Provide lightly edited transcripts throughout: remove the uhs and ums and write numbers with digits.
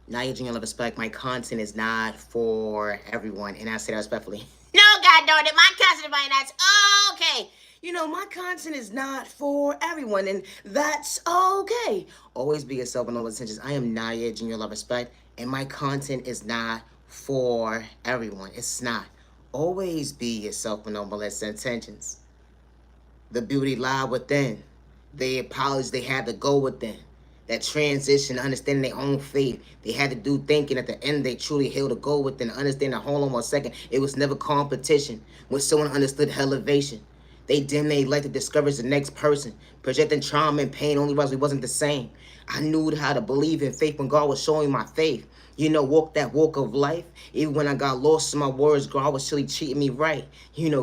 Now, you genuine respect, my content is not for everyone, and I say that respectfully. No, God darn it, my content might not. Okay. My content is not for everyone, and that's okay. Always be yourself in all intentions. I am Naya, genuine love respect, and my content is not for everyone. It's not. Always be yourself with no malicious intentions. The beauty lie within. The apologies they had to go within. That transition, understanding their own faith. They had to do thinking at the end they truly healed to go within. Understand that, hold on 1 second, it was never competition. When someone understood elevation, they dim they like to discourage the next person. Projecting trauma and pain only because we wasn't the same. I knew how to believe in faith when God was showing my faith. Walk that walk of life. Even when I got lost in my words, God was still treating me right.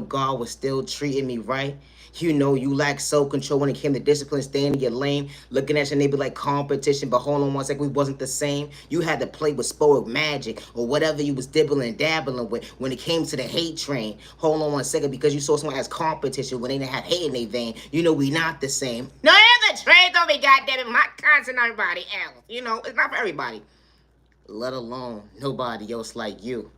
God was still treating me right. You lack self-control when it came to discipline, staying in your lane, looking at your neighbor like competition, but hold on 1 second, we wasn't the same. You had to play with spoiled magic or whatever you was dibbling and dabbling with when it came to the hate train. Hold on 1 second, because you saw someone as competition when they didn't have hate in their vein. We not the same. No, here's the trade on me, goddammit. My content, everybody else. It's not for everybody. Let alone nobody else like you.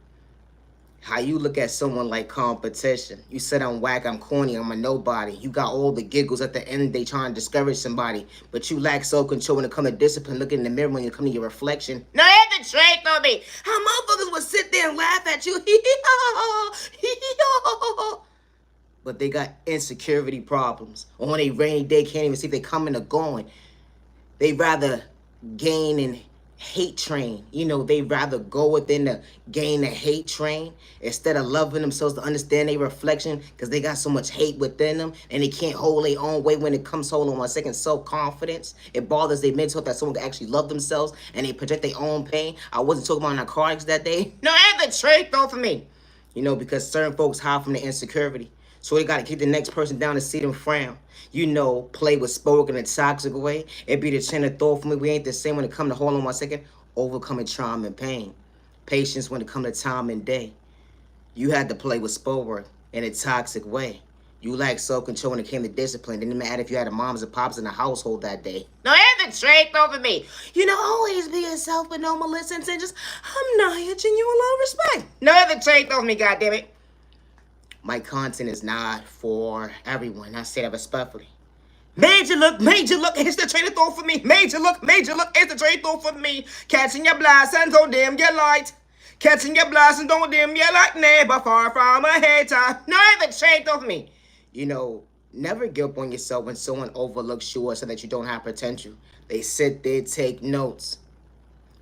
How you look at someone like competition. You said I'm whack, I'm corny, I'm a nobody. You got all the giggles at the end, they trying to discourage somebody. But you lack self-control when it comes to discipline, looking in the mirror when you come to your reflection. No, here's the trade on me. How motherfuckers would sit there and laugh at you. But they got insecurity problems. Or on a rainy day, can't even see if they coming or going. They rather gain and hate train. They rather go within the gain the hate train instead of loving themselves to understand their reflection, because they got so much hate within them and they can't hold their own way when it comes hold on 1 second self-confidence. It bothers their mental health that someone can actually love themselves and they project their own pain. I wasn't talking about narcotics that day. No, here's the trade though for me. Because certain folks hide from the insecurity. So they got to keep the next person down and see them frown. Play with spoken in a toxic way. It be the chain of thought for me. We ain't the same when it come to hold on 1 second. Overcoming trauma and pain. Patience when it come to time and day. You had to play with sport in a toxic way. You lack self-control when it came to discipline. Didn't matter if you had a moms and pops in the household that day. No, here's the trade though for me. Always be yourself with no malicious intentions. I'm not hitching you a lot of respect. No, here's the trade though for me, goddammit. My content is not for everyone. I say that respectfully. Major look, it's the trade throw for me. Major look, it's the trade throw for me. Catching your blast and don't dim your light. Catching your blast and don't dim your light. Neighbor far from a hater. No, it's the trade throw for me. Never give up on yourself when someone overlooks you or so that you don't have potential. They sit there, take notes.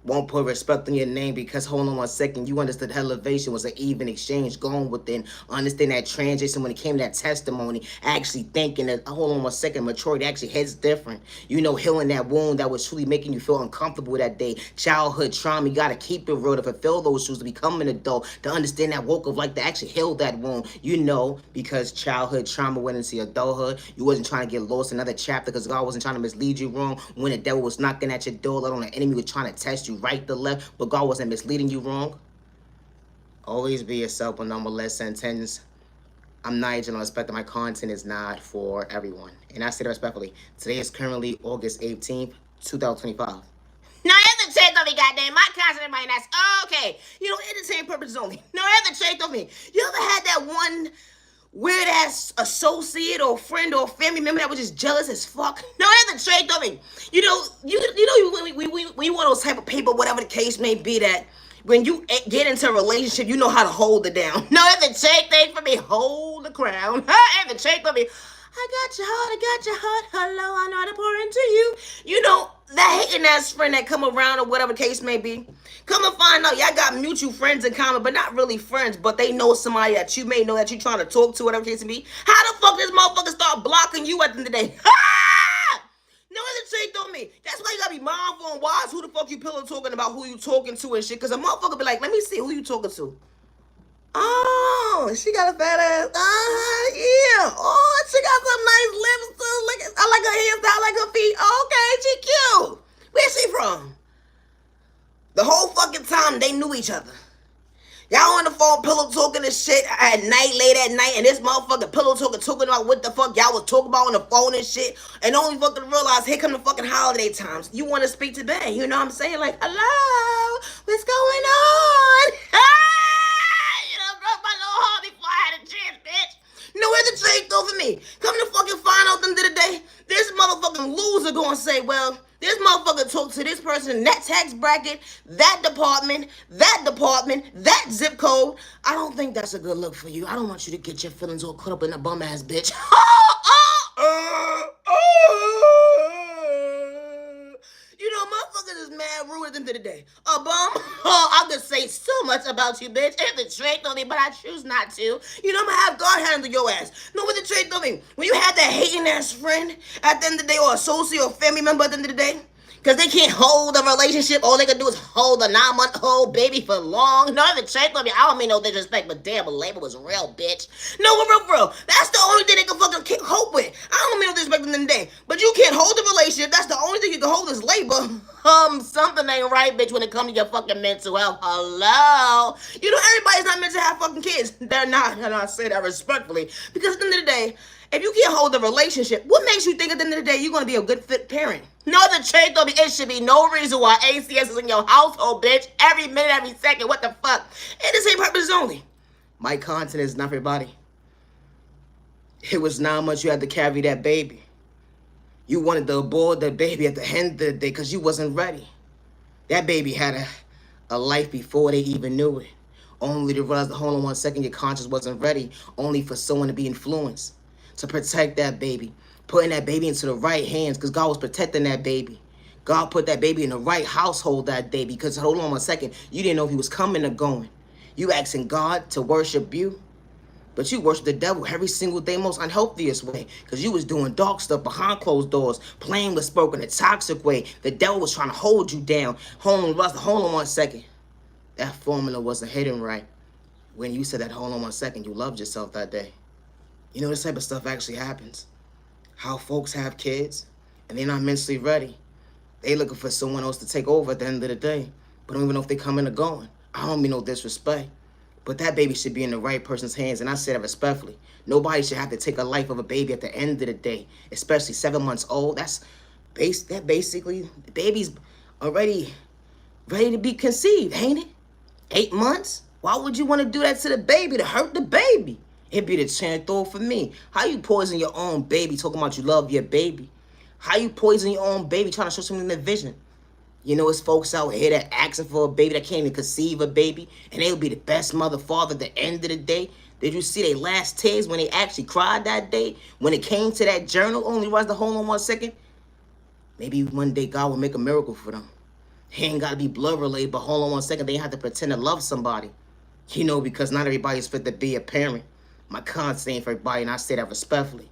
Won't put respect on your name because, hold on 1 second, you understood elevation was an even exchange going within. Understand that transition when it came to that testimony, actually thinking that, hold on 1 second, maturity actually hits different. Healing that wound that was truly making you feel uncomfortable that day. Childhood trauma, you got to keep it real to fulfill those shoes, to become an adult, to understand that walk of life, to actually heal that wound. Because childhood trauma went into adulthood, you wasn't trying to get lost in another chapter because God wasn't trying to mislead you wrong when the devil was knocking at your door, let alone the enemy was trying to test you right to left, but God wasn't misleading you wrong. Always be yourself with no malicious intentions. I'm not going to respect that my content is not for everyone. And I say that respectfully. Today is currently August 18th, 2025. No, here's the trade on me, goddamn. My content might not. Okay. Entertainment purposes only. No, here's the trade on me. You ever had that one weird ass associate or friend or family member that was just jealous as fuck? No, here's the trade on me. We want those type of people, whatever the case may be, that when you get into a relationship, you know how to hold it down. No, here's the trade thing for me. Hold the crown. Here's the trade for me. I got your heart. Hello, I know how to pour into you. That hating ass friend that come around or whatever the case may be. Come to find out, y'all got mutual friends in common, but not really friends, but they know somebody that you may know that you trying to talk to, whatever the case may be. How the fuck this motherfucker start blocking you at the end of the day? No, it's a trick on me. That's why you gotta be mindful and wise who the fuck you pillow talking about, who you talking to and shit. Cause a motherfucker be like, let me see who you talking to. Oh, she got a fat ass. Yeah. Oh, she got some nice lips too. I like her hairstyle, I like her feet. Okay, she cute. Where's she from? The whole fucking time they knew each other. Y'all on the phone pillow talking and shit at night, late at night, and this motherfucking pillow talking about what the fuck y'all was talking about on the phone and shit, and only fucking realize here come the fucking holiday times. You want to speak today, you know what I'm saying? Like, hello, are going to say, well, this motherfucker talked to this person in that tax bracket, that department, that zip code. I don't think that's a good look for you. I don't want you to get your feelings all caught up in a bum ass bitch. You know, motherfuckers is mad rude at the end of the day. A bum? Oh, I could say so much about you, bitch. If the trait on me, but I choose not to. You know, I'm gonna have God handle your ass. No, what the trait on me? When you had that hating ass friend at the end of the day, or associate or family member at the end of the day, because they can't hold a relationship. All they can do is hold a 9-month-old baby for long. No, even check on me. I don't mean no disrespect, but damn, but labor was real, bitch. No, for real. That's the only thing they can fucking cope with. I don't mean no disrespect in the day, but you can't hold a relationship. That's the only thing you can hold is labor. Something ain't right, bitch, when it comes to your fucking mental health. Hello? You know, everybody's not meant to have fucking kids. They're not, and I say that respectfully. Because at the end of the day, if you can't hold a relationship, what makes you think at the end of the day you're going to be a good fit parent? No, the truth of it should be no reason why ACS is in your household, bitch. Every minute, every second. What the fuck? And the same purpose only. My content is not for everybody. It was 9 months you had to carry that baby. You wanted to abort the baby at the end of the day because you wasn't ready. That baby had a life before they even knew it. Only to realize, hold on 1 second, your conscience wasn't ready. Only for someone to be influenced. To protect that baby. Putting that baby into the right hands because God was protecting that baby. God put that baby in the right household that day because, hold on 1 second, you didn't know if he was coming or going. You asking God to worship you, but you worship the devil every single day, most unhealthiest way, because you was doing dark stuff behind closed doors, playing with smoke in a toxic way. The devil was trying to hold you down. Hold on 1 second. That formula wasn't hidden right. When you said that, hold on 1 second, you loved yourself that day. You know, this type of stuff actually happens. How folks have kids, and they're not mentally ready. They looking for someone else to take over at the end of the day, but don't even know if they coming or going. I don't mean no disrespect, but that baby should be in the right person's hands, and I say that respectfully. Nobody should have to take a life of a baby at the end of the day, especially 7 months old. That basically, the baby's already ready to be conceived, ain't it? 8 months? Why would you want to do that to the baby, to hurt the baby? It'd be the chance throw for me. How you poison your own baby talking about you love your baby? How you poison your own baby trying to show something in the vision? You know, it's folks out here that asking for a baby that can't even conceive a baby, and they'll be the best mother, father at the end of the day. Did you see their last tears when they actually cried that day? When it came to that journal, only was the hold on 1 second. Maybe one day God will make a miracle for them. He ain't got to be blood related, but hold on 1 second. They ain't have to pretend to love somebody. You know, because not everybody's fit to be a parent. My content ain't for everybody, and I say that respectfully.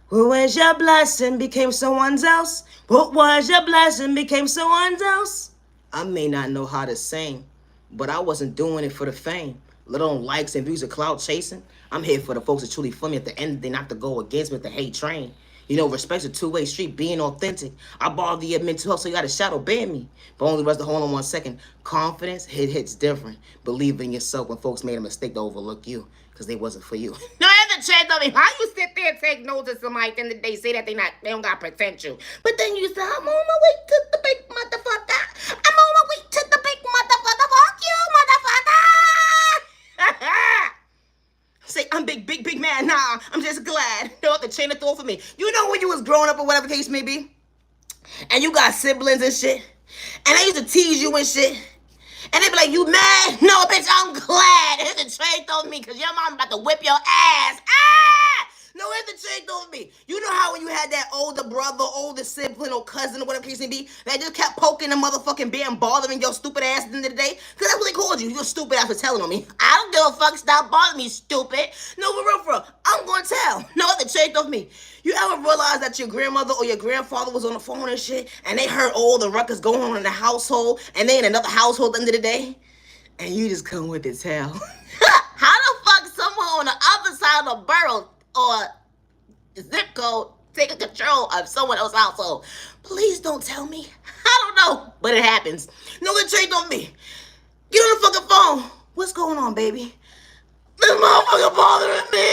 What was your blessing became someone else? What was your blessing became someone else? I may not know how to sing, but I wasn't doing it for the fame. Let alone likes and views or clout chasing. I'm here for the folks that truly feel me at the end of the day, not to go against me with the hate train. You know, respect's a two-way street, being authentic. I bother your mental health, so you got to shadow ban me. But only rest the hold on 1 second. Confidence, hits different. Believe in yourself when folks made a mistake to overlook you, because they wasn't for you. No, that's a chance of me. How you sit there and take notes of somebody, then they say that they don't got to protect you. But then you say, I'm on my way to the big motherfucker. I'm on my way to the big motherfucker. Fuck you, motherfucker. Say, I'm big man. Nah, I'm just glad. You know what the chain of thought for me. You know when you was growing up or whatever the case may be, and you got siblings and shit, and they used to tease you and shit, and they be like, you mad? No, bitch, I'm glad. Here's the chain throw me, because your mom about to whip your ass. Ah! No, here's the chain throw me. You know how when you had that older brother, older sibling, or cousin, or whatever the case may be, that just kept poking the motherfucking bear and bothering your stupid ass at the end of the day? Because that's what they called you. You're stupid after telling on me. I don't give a fuck. Stop bothering me, stupid. No, for real. I'm going to tell. No, the chain throw me. You ever realize that your grandmother or your grandfather was on the phone and shit, and they heard all the ruckus going on in the household, and they in another household at the end of the day? And you just come with the tell. How the fuck someone on the other side of the borough or zip code taking control of someone else's household? Please don't tell me. I don't know, but it happens. No, it changed on me. Get on the fucking phone. What's going on, baby? This motherfucker bothering me.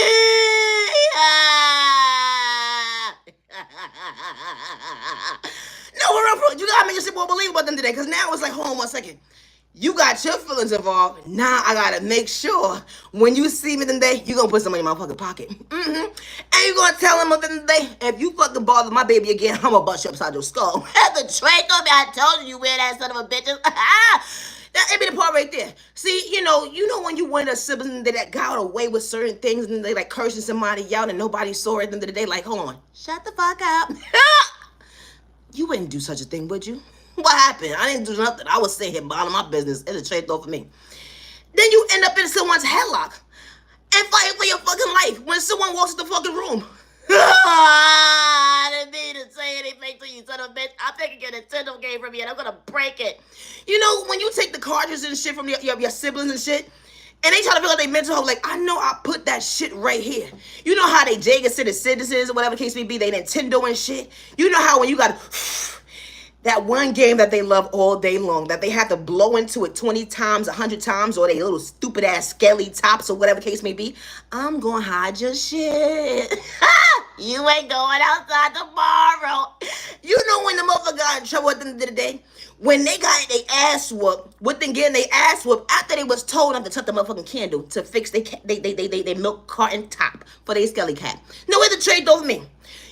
No, you gotta make this shit more believable than today, because now it's like, hold on 1 second. You got your feelings involved. Now I gotta make sure when you see me today, you gonna put some money in my fucking pocket. And you gonna tell him at the end of the day, if you fucking bother my baby again, I'm gonna bust you upside your skull. That's the trait on me. I told you weird ass son of a bitches. That be the part right there. See, you know when you one of the siblings that got away with certain things and they like cursing somebody out and nobody saw it at the end of the day, like, hold on, shut the fuck up. You wouldn't do such a thing, would you? What happened? I didn't do nothing. I was sitting here minding my business. It's a trade off for me. Then you end up in someone's headlock and fighting for your fucking life when someone walks in the fucking room. I didn't mean to say anything to you, son of a bitch. I'm taking your Nintendo game from you and I'm gonna break it. You know, when you take the cartridges and shit from your siblings and shit, and they try to feel like they mental health, like, I know I put that shit right here. You know how they Jega citizens or whatever the case may be, they Nintendo and shit. You know how when you got that one game that they love all day long, that they have to blow into it 20 times, 100 times, or they little stupid ass skelly tops or whatever the case may be, I'm gonna hide your shit. You ain't going outside tomorrow. You know when the motherfucker got in trouble at the end of the day? When they got their ass whooped, with them getting their ass whooped after they was told not to touch the motherfucking candle to fix they milk carton top for their skelly cat. No way to trade over me.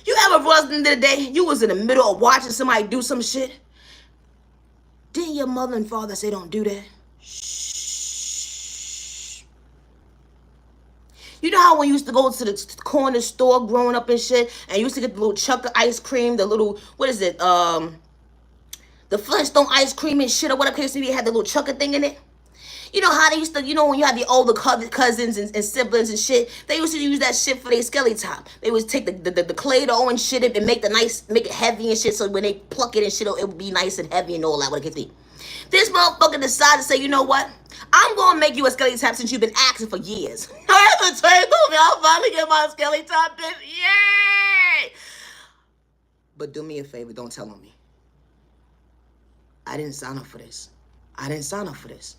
You ever realized at the end of the day, you was in the middle of watching somebody do some shit? Didn't your mother and father say don't do that? Shh. You know how when you used to go to the corner store growing up and shit, and you used to get the little chuck of ice cream, the little, what is it, the Flintstone ice cream and shit or whatever case maybe it had the little chucker thing in it? You know how they used to, when you had the older cousins and siblings and shit, they used to use that shit for their skelly top. They would take the clay dough and shit and make it heavy and shit, so when they pluck it and shit, it would be nice and heavy and all that, what it could be. This motherfucker decided to say, you know what? I'm gonna make you a skelly top since you've been asking for years. I have to trade me. I'll finally get my skelly top, bitch. Yay! But do me a favor, don't tell on me. I didn't sign up for this. I didn't sign up for this.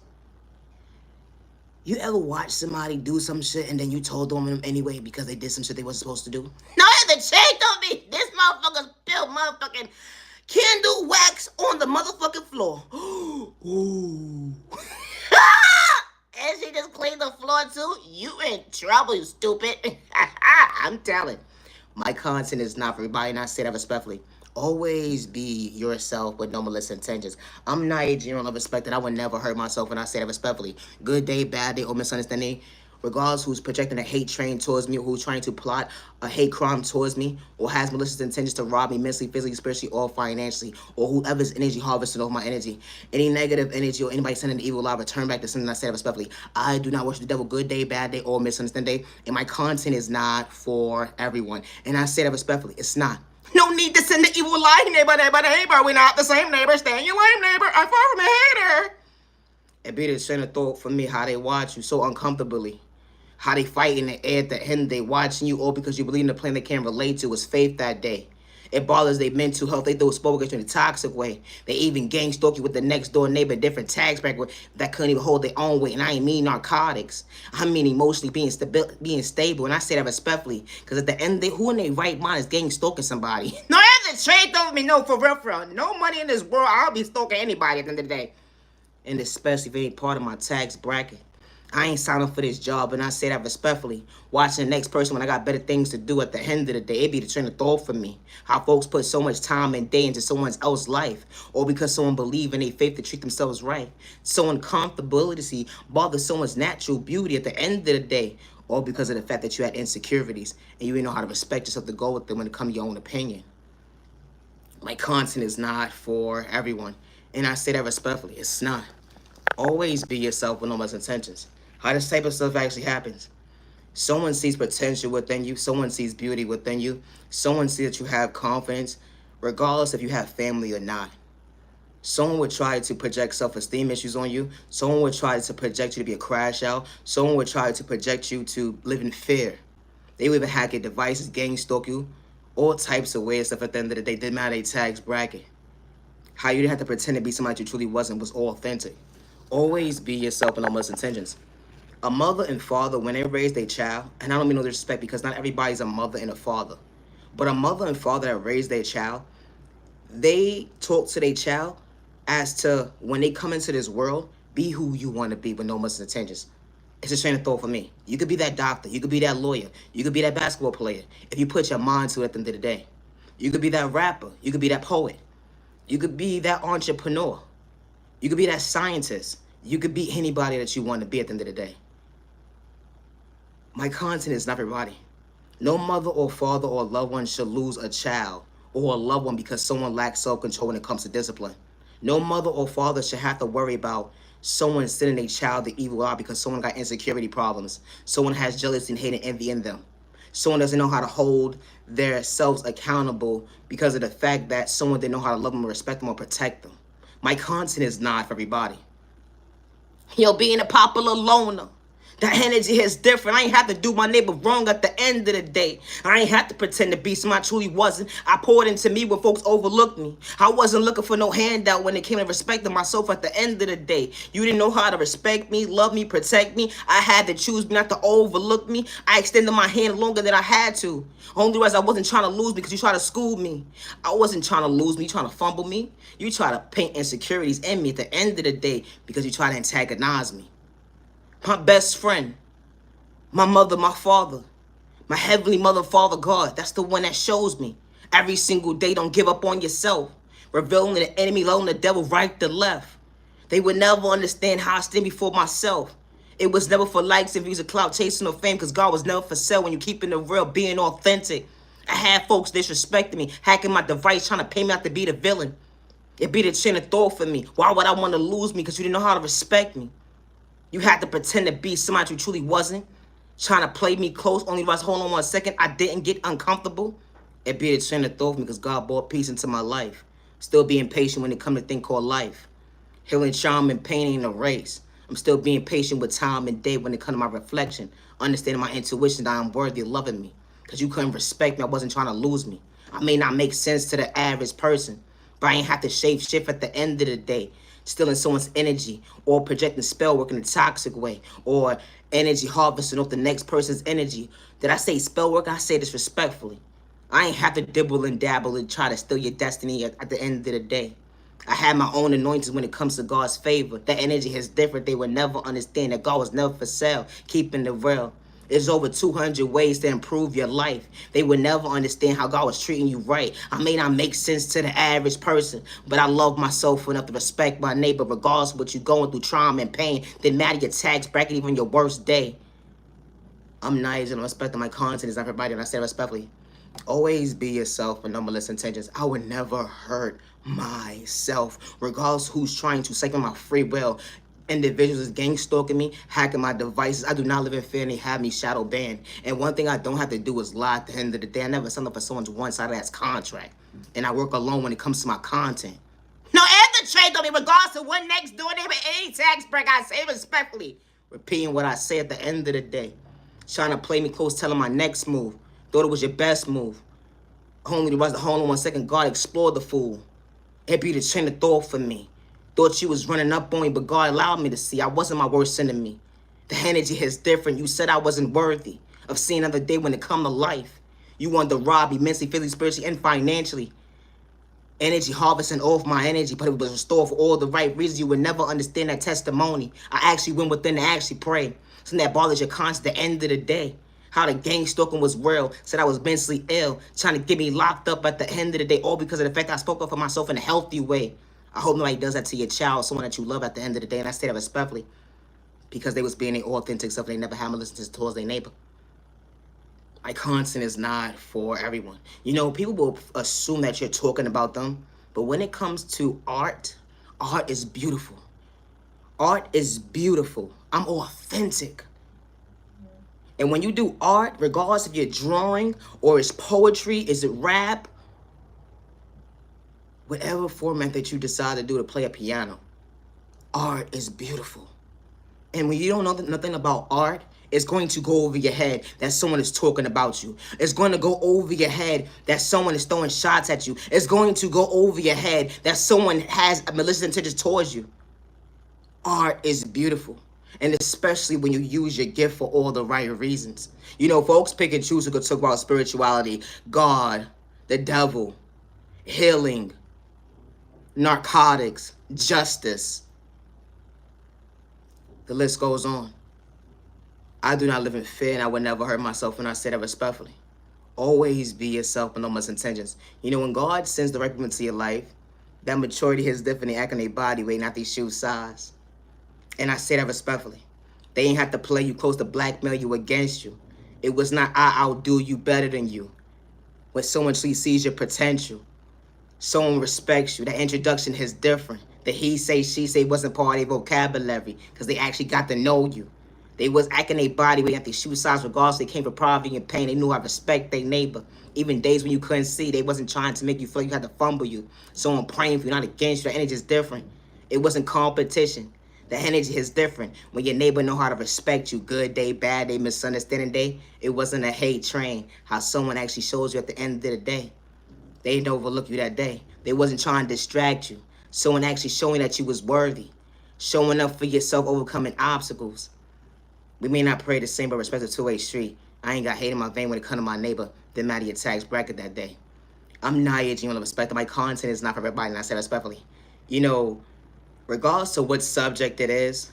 You ever watch somebody do some shit and then you told them anyway because they did some shit they wasn't supposed to do? No, I have to change on me. This motherfucker spilled motherfucking candle wax on the motherfucking floor. Ooh. And she just cleaned the floor too? You in trouble, you stupid. I'm telling. My content is not for everybody, and I say that respectfully. Always be yourself with no malicious intentions. I'm not a general of respect that I would never hurt myself, and I say that respectfully. Good day, bad day, or misunderstanding. Regardless who's projecting a hate train towards me, or who's trying to plot a hate crime towards me, or has malicious intentions to rob me mentally, physically, spiritually, or financially, or whoever's energy harvesting off my energy. Any negative energy or anybody sending the evil lie, return back to something I said respectfully. I do not wish the devil good day, bad day, or misunderstanding day, and my content is not for everyone. And I say that respectfully. It's not. No need to send the evil lie, neighbor. We're not the same neighbor. Stay in your lane, neighbor. I'm far from a hater. It be the train of thought for me how they watch you so uncomfortably. How they fight in the air at the end, they watching you all because you believe in the plan they can't relate to. It's faith that day. It bothers their mental health. They throw spoke against you in a toxic way. They even gang stalk you with the next door neighbor, different tags back that couldn't even hold their own weight. And I ain't mean narcotics. I mean emotionally being stable. And I say that respectfully. Because at the end of the day, who in their right mind is gang stalking somebody? No, that's a trade over me. No, for real. No money in this world. I'll be stalking anybody at the end of the day. And especially if it ain't part of my tax bracket. I ain't signed up for this job, and I say that respectfully. Watching the next person when I got better things to do at the end of the day, it be the train of thought for me. How folks put so much time and day into someone else's life, or because someone believe in their faith to treat themselves right. So uncomfortability bothers someone's natural beauty at the end of the day, or because of the fact that you had insecurities and you didn't know how to respect yourself to go with them when it comes to your own opinion. My content is not for everyone, and I say that respectfully. It's not. Always be yourself with no intentions. How this type of stuff actually happens. Someone sees potential within you. Someone sees beauty within you. Someone sees that you have confidence, regardless if you have family or not. Someone would try to project self-esteem issues on you. Someone would try to project you to be a crash out. Someone would try to project you to live in fear. They would even hack your devices, gang stalk you, all types of weird stuff at the end of the day. Didn't matter their tax bracket. How you didn't have to pretend to be somebody you truly wasn't was all authentic. Always be yourself with no malicious intentions. A mother and father, when they raise their child, and I don't mean no disrespect because not everybody's a mother and a father, but a mother and father that raise their child, they talk to their child as to when they come into this world, Be who you want to be with no malicious intentions. It's a train of thought for me. You could be that doctor. You could be that lawyer. You could be that basketball player if you put your mind to it at the end of the day. You could be that rapper. You could be that poet. You could be that entrepreneur. You could be that scientist. You could be anybody that you want to be at the end of the day. My content is not everybody. No mother or father or loved one should lose a child or a loved one because someone lacks self-control when it comes to discipline. No mother or father should have to worry about someone sending a child the evil eye because someone got insecurity problems. Someone has jealousy and hate and envy in them. Someone doesn't know how to hold themselves accountable because of the fact that someone didn't know how to love them or respect them or protect them. My content is not for everybody. Being a popular loner. That energy is different. I ain't have to do my neighbor wrong at the end of the day. I ain't have to pretend to be someone I truly wasn't. I poured into me when folks overlooked me. I wasn't looking for no handout when it came to respecting myself at the end of the day. You didn't know how to respect me, love me, protect me. I had to choose not to overlook me. I extended my hand longer than I had to. Only reason I wasn't trying to lose me because you tried to school me. I wasn't trying to lose me, you trying to fumble me. You try to paint insecurities in me at the end of the day because you try to antagonize me. My best friend, my mother, my father, my heavenly mother, Father God, that's the one that shows me every single day, don't give up on yourself. Revealing the enemy, letting the devil right to left. They would never understand how I stand before myself. It was never for likes and views of clout, chasing or fame, because God was never for sale when you keeping it real, being authentic. I had folks disrespecting me, hacking my device, trying to pay me out to be the villain. It be the chain of thought for me. Why would I want to lose me? Because you didn't know how to respect me. You had to pretend to be somebody you truly wasn't, trying to play me close. Only was, hold on 1 second, I didn't get uncomfortable. It be a train of thought for me because God brought peace into my life. Still being patient when it comes to a thing called life. Healing, charm, and pain ain't a race. I'm still being patient with time and day when it comes to my reflection. Understanding my intuition that I'm worthy of loving me. Because you couldn't respect me, I wasn't trying to lose me. I may not make sense to the average person, but I ain't have to shape shift at the end of the day. Stealing someone's energy or projecting spell work in a toxic way or energy harvesting off the next person's energy. Did I say spell work? I say this respectfully. I ain't have to dibble and dabble and try to steal your destiny at the end of the day. I had my own anointings when it comes to God's favor. That energy is different. They would never understand that God was never for sale, keeping it real. There's over 200 ways to improve your life. They would never understand how God was treating you right. I may not make sense to the average person, but I love myself enough to respect my neighbor regardless of what you're going through, trauma and pain. Then matter your tax bracket, even your worst day. I'm nice and respecting my content is not everybody, and I say respectfully. Always be yourself with no malicious intentions. I would never hurt myself, regardless who's trying to siphon my free will. Individuals is gang stalking me, hacking my devices. I do not live in fear and they have me shadow banned. And one thing I don't have to do is lie at the end of the day. I never signed up for someone's one-sided ass contract. And I work alone when it comes to my content. No, and the trade on me, regardless of what next door neighbor, any tax break, I say respectfully. Repeating what I say at the end of the day. Trying to play me close, telling my next move. Thought it was your best move. Only was the hold on 1 second. God explored the fool. It be the train of thought for me. Thought you was running up on me, but God allowed me to see I wasn't my worst enemy. The energy is different. You said I wasn't worthy of seeing another day when it come to life. You wanted to rob me mentally, physically, spiritually, and financially. Energy harvesting off my energy, but it was restored for all the right reasons. You would never understand that testimony. I actually went within to actually pray. Something that bothers your conscience at the end of the day. How the gang stalking was real. Said I was mentally ill. Trying to get me locked up at the end of the day. All because of the fact I spoke up for myself in a healthy way. I hope nobody does that to your child, someone that you love at the end of the day. And I say that respectfully. Because they was being their authentic self. They never had malicious towards their neighbor. My content is not for everyone. You know, people will assume that you're talking about them. But when it comes to art, art is beautiful. Art is beautiful. I'm authentic. And when you do art, regardless if you're drawing or it's poetry, is it rap, whatever format that you decide to do to play a piano, art is beautiful. And when you don't know nothing about art, it's going to go over your head that someone is talking about you. It's going to go over your head that someone is throwing shots at you. It's going to go over your head that someone has malicious intentions towards you. Art is beautiful. And especially when you use your gift for all the right reasons. You know, folks pick and choose who could talk about spirituality, God, the devil, healing, narcotics, justice. The list goes on. I do not live in fear, and I would never hurt myself when I say that respectfully. Always be yourself with no intentions. You know, when God sends the right people into your life, that maturity is different. They act on their body weight, not their shoe size. And I say that respectfully. They ain't have to play you close to blackmail you against you. It was not I outdo you better than you. When someone sees your potential, someone respects you, that introduction is different. The he say, she say wasn't part of their vocabulary because they actually got to know you. They was acting their body weight at their shoe size regardless. They came from poverty and pain. They knew how to respect their neighbor. Even days when you couldn't see, they wasn't trying to make you feel like you had to fumble you. Someone praying for you, not against you. The energy is different. It wasn't competition. The energy is different. When your neighbor know how to respect you, good day, bad day, misunderstanding day, it wasn't a hate train. How someone actually shows you at the end of the day. They didn't overlook you that day. They wasn't trying to distract you. Someone actually showing that you was worthy. Showing up for yourself, overcoming obstacles. We may not pray the same, but respect a two-way street. I ain't got hate in my vein when it come to my neighbor. Didn't matter your tax bracket that day. I'm not aging on the respect that my content is not for everybody, and I say respectfully. You know, regardless to what subject it is,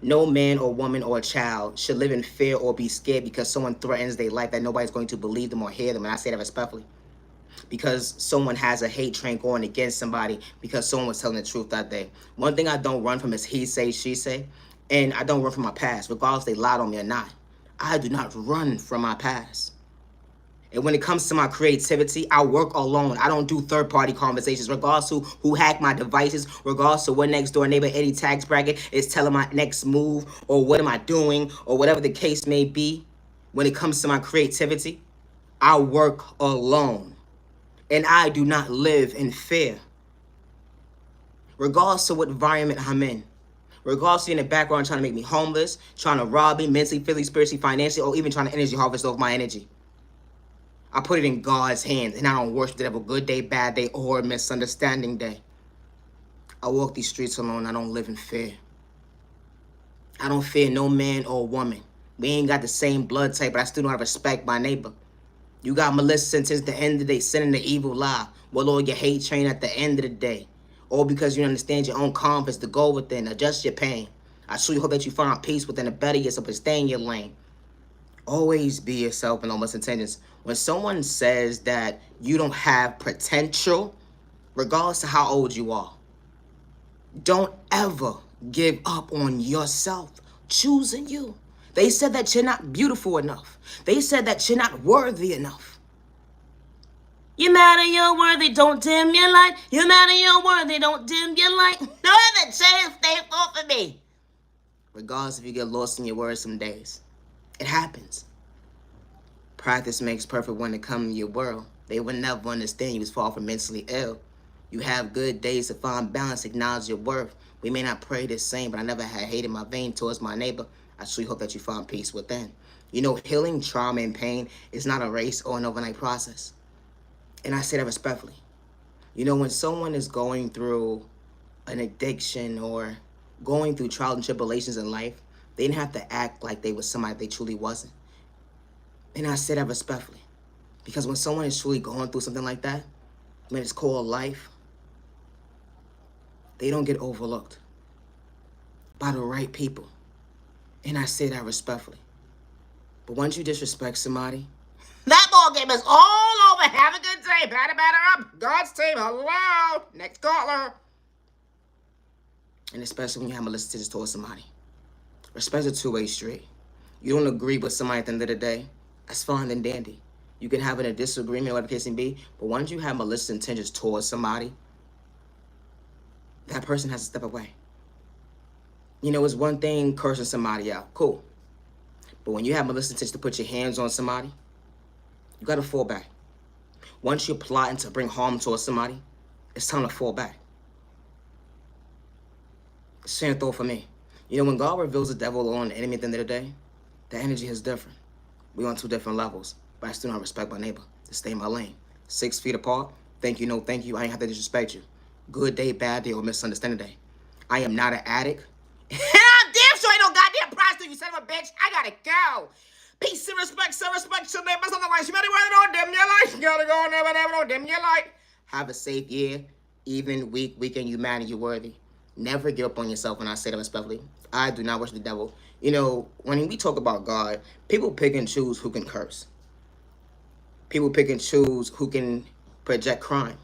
no man or woman or child should live in fear or be scared because someone threatens their life that nobody's going to believe them or hear them, and I say that respectfully. Because someone has a hate train going against somebody because someone was telling the truth that day. One thing I don't run from is he say, she say. And I don't run from my past, regardless if they lied on me or not. I do not run from my past. And when it comes to my creativity, I work alone. I don't do third-party conversations, regardless to who hacked my devices, regardless to what next door neighbor Eddie tax bracket is telling my next move, or what am I doing, or whatever the case may be. When it comes to my creativity, I work alone. And I do not live in fear. Regardless of what environment I'm in. Regardless of in the background trying to make me homeless, trying to rob me mentally, physically, spiritually, financially, or even trying to energy harvest off my energy. I put it in God's hands, and I don't worship the devil good day, bad day, or misunderstanding day. I walk these streets alone. I don't live in fear. I don't fear no man or woman. We ain't got the same blood type, but I still know how to respect my neighbor. You got malicious sentence at the end of the day, sending the evil lie. Well, Lord, your hate train at the end of the day. Or because you understand your own confidence to go within, adjust your pain. I truly hope that you find peace within the better yourself and stay in your lane. Always be yourself and almost intentions. When someone says that you don't have potential, regardless of how old you are, don't ever give up on yourself. Choosing you. They said that you're not beautiful enough. They said that you're not worthy enough. You matter, you're worthy, don't dim your light. You matter, you're worthy, don't dim your light. No other chance they fall for me. Regardless if you get lost in your words some days. It happens. Practice makes perfect when it comes to your world. They would never understand you as far from mentally ill. You have good days to find balance, acknowledge your worth. We may not pray the same, but I never had hate in my vein towards my neighbor. I truly hope that you find peace within. You know, healing trauma and pain is not a race or an overnight process. And I say that respectfully. You know, when someone is going through an addiction or going through trials and tribulations in life, they didn't have to act like they were somebody they truly wasn't. And I say that respectfully. Because when someone is truly going through something like that, when it's called life, they don't get overlooked by the right people. And I say that respectfully. But once you disrespect somebody, that ball game is all over. Have a good day. Batter up. God's team. Hello. Next caller. And especially when you have malicious towards somebody. Respect a two-way street. You don't agree with somebody at the end of the day, that's fine and dandy. You can have a disagreement, whatever the case may be, but once you have malicious intentions towards somebody, that person has to step away. You know, it's one thing cursing somebody out. Cool. But when you have malicious intentions to put your hands on somebody, you got to fall back. Once you're plotting to bring harm towards somebody, it's time to fall back. Same thought for me. You know, when God reveals the devil on the enemy at the end of the day, the energy is different. We're on two different levels, but I still don't respect my neighbor to stay in my lane. 6 feet apart, thank you, no thank you. I ain't have to disrespect you. Good day, bad day, or misunderstanding day. I am not an addict. And I'm damn sure ain't no goddamn prostitute, you son of a bitch. I gotta go. Peace and respect, some respect, your neighbors on the line. You better don't dim your light. You gotta go, never don't dim your light. Have a safe year, even week, weekend, you man, you worthy. Never give up on yourself, and I say that respectfully. I do not worship the devil. You know, when we talk about God, people pick and choose who can curse. People pick and choose who can project crime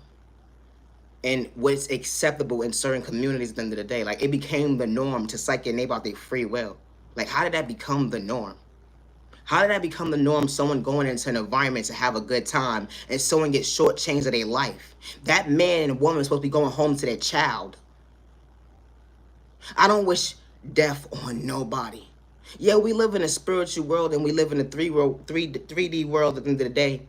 and what's acceptable in certain communities at the end of the day. Like, it became the norm to psych your neighbor out their free will. Like, how did that become the norm? How did that become the norm? Someone going into an environment to have a good time and someone gets shortchanged of their life. That man and woman is supposed to be going home to their child. I don't wish death on nobody. Yeah, we live in a spiritual world and we live in a 3D world at the end of the day.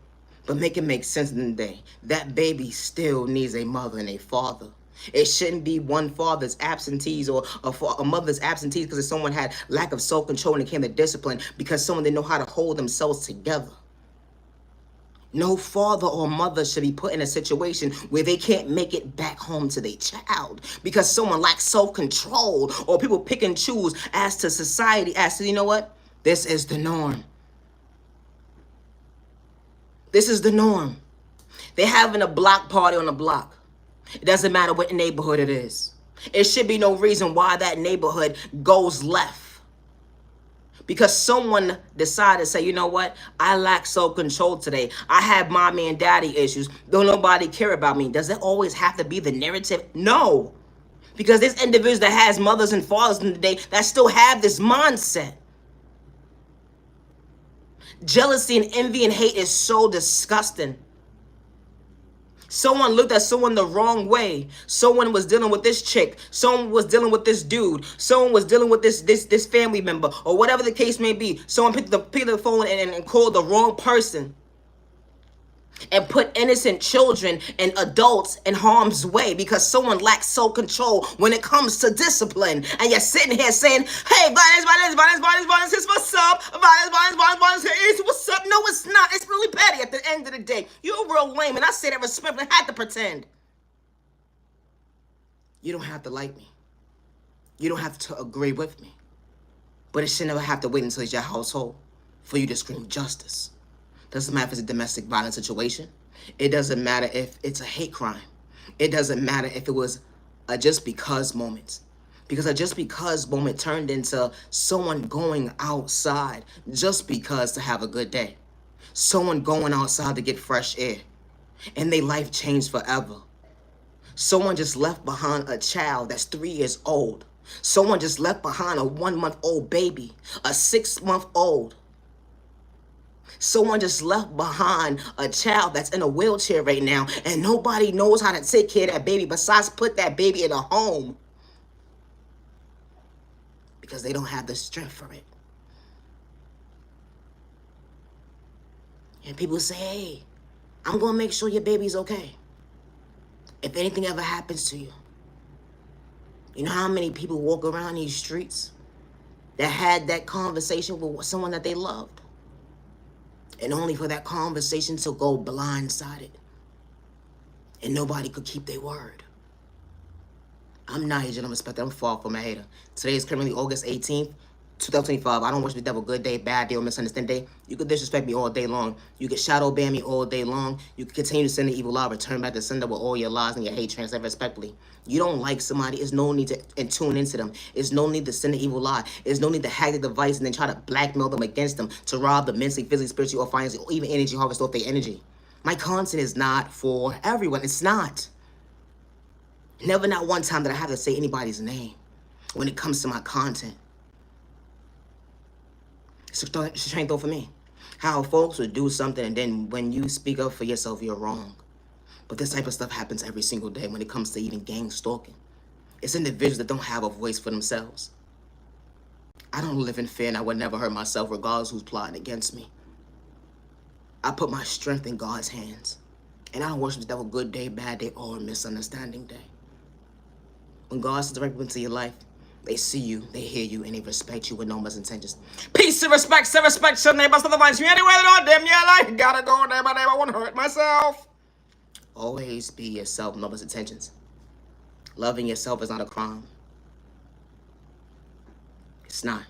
But make it make sense at the end of the day. That baby still needs a mother and a father. It shouldn't be one father's absentees or a mother's absentees because someone had lack of self-control when it came to discipline, because someone didn't know how to hold themselves together. No father or mother should be put in a situation where they can't make it back home to their child because someone lacks self-control, or people pick and choose as to society, as to, you know what? This is the norm. This is the norm. They're having a block party on the block. It doesn't matter what neighborhood it is. It should be no reason why that neighborhood goes left. Because someone decided to say, you know what? I lack self-control today. I have mommy and daddy issues. Don't nobody care about me. Does it always have to be the narrative? No. Because there's individuals that has mothers and fathers in the day that still have this mindset. Jealousy and envy and hate is so disgusting. Someone looked at someone the wrong way. Someone was dealing with this chick. Someone was dealing with this dude. Someone was dealing with this family member, or whatever the case may be. Someone picked the phone and called the wrong person and put innocent children and adults in harm's way because someone lacks self-control when it comes to discipline. And you're sitting here saying, hey, violence is what's up. Violence is what's up. No, it's not. It's really petty at the end of the day. You're real lame, and I say that respectfully. I had to pretend. You don't have to like me. You don't have to agree with me. But it should never have to wait until it's your household for you to scream justice. Doesn't matter if it's a domestic violence situation. It doesn't matter if it's a hate crime. It doesn't matter if it was a just because moment. Because a just because moment turned into someone going outside just because to have a good day. Someone going outside to get fresh air. And their life changed forever. Someone just left behind a child that's 3 years old. Someone just left behind a 1-month-old baby, a 6-month-old. Someone just left behind a child that's in a wheelchair right now, and nobody knows how to take care of that baby besides put that baby in a home because they don't have the strength for it. And people say, hey, I'm going to make sure your baby's okay if anything ever happens to you. You know how many people walk around these streets that had that conversation with someone that they loved? And only for that conversation to go blindsided. And nobody could keep their word. I'm not here to respect. I'm far from a hater. Today is currently August 18th, 2025. I don't wish the devil good day, bad day, or misunderstand day. You could disrespect me all day long. You could shadow ban me all day long. You could continue to send the evil lie, return back to sender with all your lies and your hate, translate respectfully. You don't like somebody, there's no need to tune into them. There's no need to send the evil lie. There's no need to hack the device and then try to blackmail them against them to rob them mentally, physically, spiritually, or financially, or even energy harvest off their energy. My content is not for everyone. It's not. Never not one time that I have to say anybody's name when it comes to my content. It's a train throw for me. How folks would do something and then when you speak up for yourself, you're wrong. But this type of stuff happens every single day when it comes to even gang stalking. It's individuals that don't have a voice for themselves. I don't live in fear and I would never hurt myself regardless who's plotting against me. I put my strength in God's hands. And I don't worship the devil good day, bad day, or misunderstanding day. When God sends direct people into your life, they see you, they hear you, and they respect you with no misintentions. Peace and respect, some neighbors to the vines. Me anywhere that them, yeah, like, gotta go there, but I won't hurt myself. Always be yourself, no misintentions. Loving yourself is not a crime. It's not.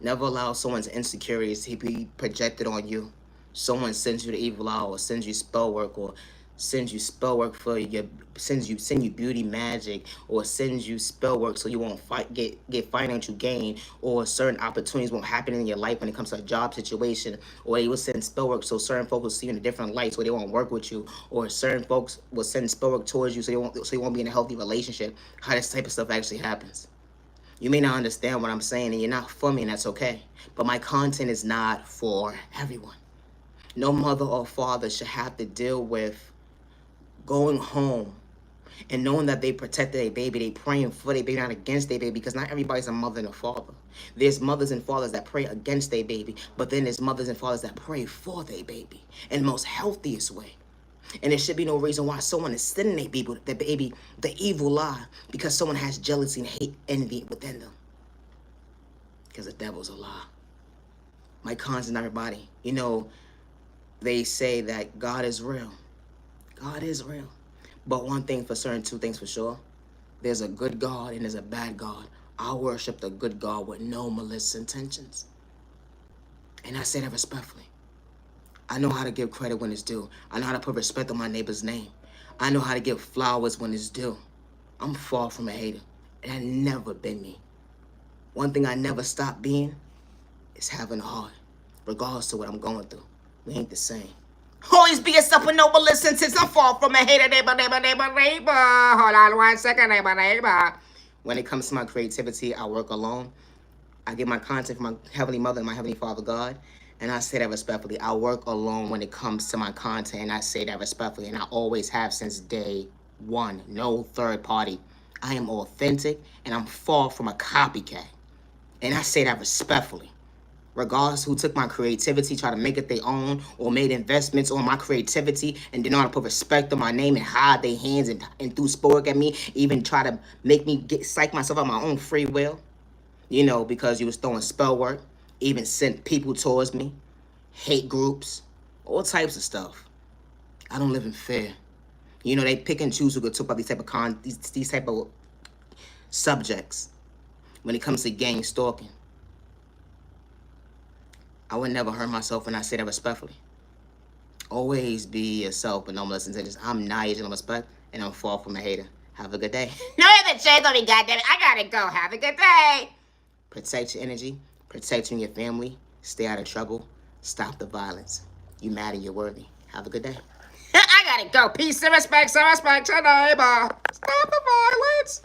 Never allow someone's insecurities to be projected on you. Someone sends you the evil eye or sends you spell work or sends you spell work for your send you beauty magic, or sends you spell work so you won't get financial gain, or certain opportunities won't happen in your life when it comes to a job situation, or they will send spell work so certain folks will see you in a different light so they won't work with you, or certain folks will send spell work towards you so you won't be in a healthy relationship. How this type of stuff actually happens. You may not understand what I'm saying, and you're not for me, and that's okay. But my content is not for everyone. No mother or father should have to deal with going home and knowing that they protected their baby, they praying for their baby, not against their baby, because not everybody's a mother and a father. There's mothers and fathers that pray against their baby, but then there's mothers and fathers that pray for their baby in the most healthiest way. And there should be no reason why someone is sending their baby the evil lie because someone has jealousy and hate, envy within them. Because the devil's a lie. My cons and everybody, they say that God is real. God is real. But one thing for certain, two things for sure. There's a good God and there's a bad God. I worship the good God with no malicious intentions. And I say that respectfully. I know how to give credit when it's due. I know how to put respect on my neighbor's name. I know how to give flowers when it's due. I'm far from a hater. And that never been me. One thing I never stopped being is having a heart. Regardless to what I'm going through. We ain't the same. Always be yourself with no malicious since I'm far from a hater. Neighbor. Hold on 1 second, neighbor. When it comes to my creativity, I work alone. I get my content from my Heavenly Mother and my Heavenly Father God. And I say that respectfully. I work alone when it comes to my content, and I say that respectfully. And I always have since day one. No third party. I am authentic, and I'm far from a copycat. And I say that respectfully. Regardless who took my creativity, try to make it their own, or made investments on my creativity and didn't know how to put respect on my name and hide their hands and threw sport at me, even try to make me psych myself out my own free will, because you was throwing spell work, even sent people towards me, hate groups, all types of stuff. I don't live in fear. They pick and choose who could talk about these type of subjects when it comes to gang stalking. I would never hurt myself, and I say that respectfully. Always be yourself with no malicious intentions. I'm nice and respect, and I'm far from a hater. Have a good day. No, the shades on me, goddammit. I gotta go. Have a good day. Protect your energy. Protect you and your family. Stay out of trouble. Stop the violence. You matter. You're worthy. Have a good day. I gotta go. Peace and respect, some respect to neighbor. Stop the violence.